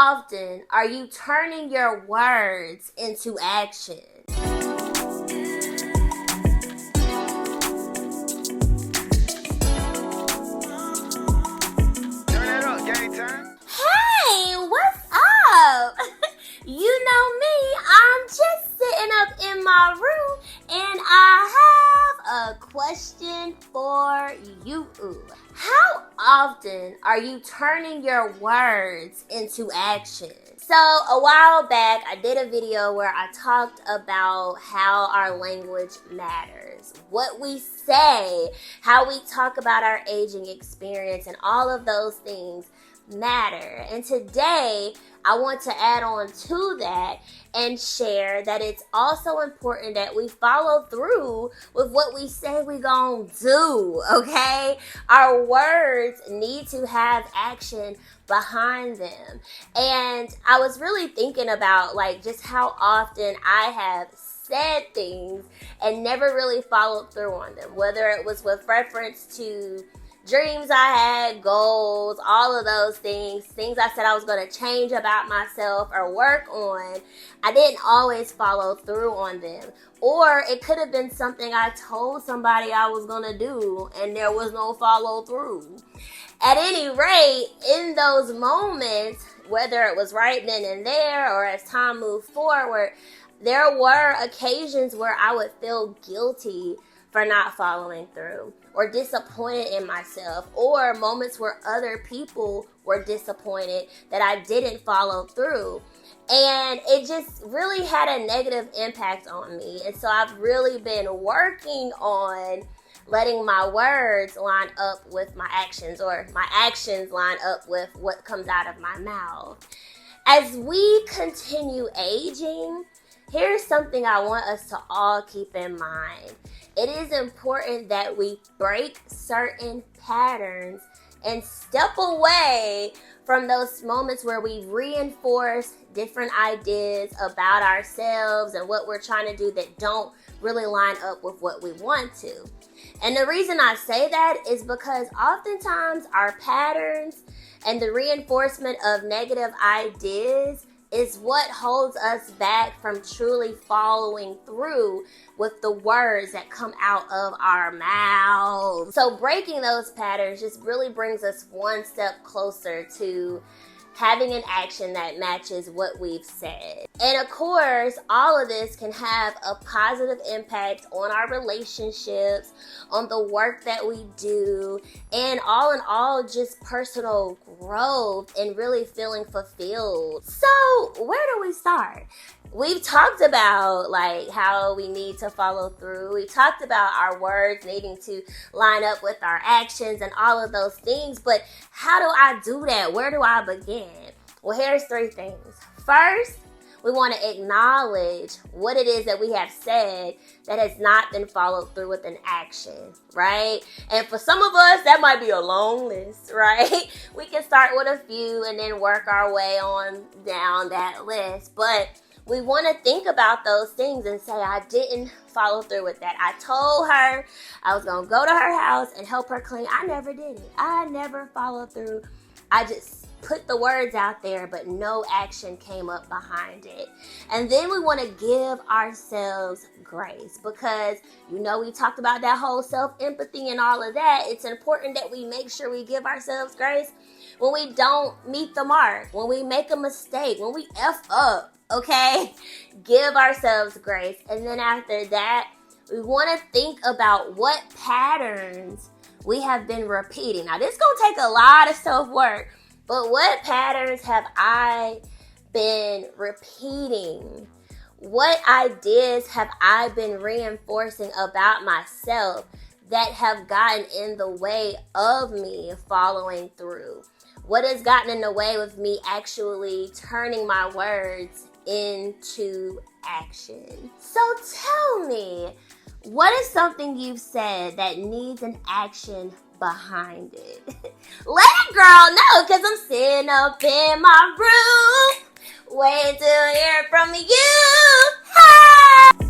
often are you turning your words into action? Hey, what's up? You know me, I'm just sitting up in my room and I have a question for you. How often are you turning your words into action? So a while back, I did a video where I talked about how our language matters, what we say, how we talk about our aging experience, and all of those things matter. And today, I want to add on to that and share that it's also important that we follow through with what we say we gonna do, okay? Our words need to have action behind them. And I was really thinking about just how often I have said things and never really followed through on them, whether it was with reference to dreams I had, goals, all of those things I said I was going to change about myself or work on. I didn't always follow through on them. Or it could have been something I told somebody I was going to do and there was no follow through. At any rate, in those moments, whether it was right then and there or as time moved forward, there were occasions where I would feel guilty for not following through, or disappointed in myself, or moments where other people were disappointed that I didn't follow through. And it just really had a negative impact on me. And so I've really been working on letting my words line up with my actions, or my actions line up with what comes out of my mouth. As we continue aging, here's something I want us to all keep in mind. It is important that we break certain patterns and step away from those moments where we reinforce different ideas about ourselves and what we're trying to do that don't really line up with what we want to. And the reason I say that is because oftentimes our patterns and the reinforcement of negative ideas is what holds us back from truly following through with the words that come out of our mouths. So breaking those patterns just really brings us one step closer to having an action that matches what we've said. And of course, all of this can have a positive impact on our relationships, on the work that we do, and all in all, just personal growth and really feeling fulfilled. So where do we start? We've talked about how we need to follow through. We talked about our words needing to line up with our actions and all of those things. But how do I do that? Where do I begin? Well, here's 3 things. First, we want to acknowledge what it is that we have said that has not been followed through with an action, right? And for some of us, that might be a long list, right? We can start with a few and then work our way on down that list. But we want to think about those things and say, I didn't follow through with that. I told her I was going to go to her house and help her clean. I never did it. I never followed through. I just put the words out there, but no action came up behind it. And then we want to give ourselves grace because, we talked about that whole self-empathy and all of that. It's important that we make sure we give ourselves grace when we don't meet the mark, when we make a mistake, when we F up. Okay, give ourselves grace. And then after that, we want to think about what patterns we have been repeating. Now, this is going to take a lot of self-work, but what patterns have I been repeating? What ideas have I been reinforcing about myself that have gotten in the way of me following through? What has gotten in the way of me actually turning my words into action? So tell me, what is something you've said that needs an action behind it? Let a girl know, because I'm sitting up in my room waiting to hear from you. Hey!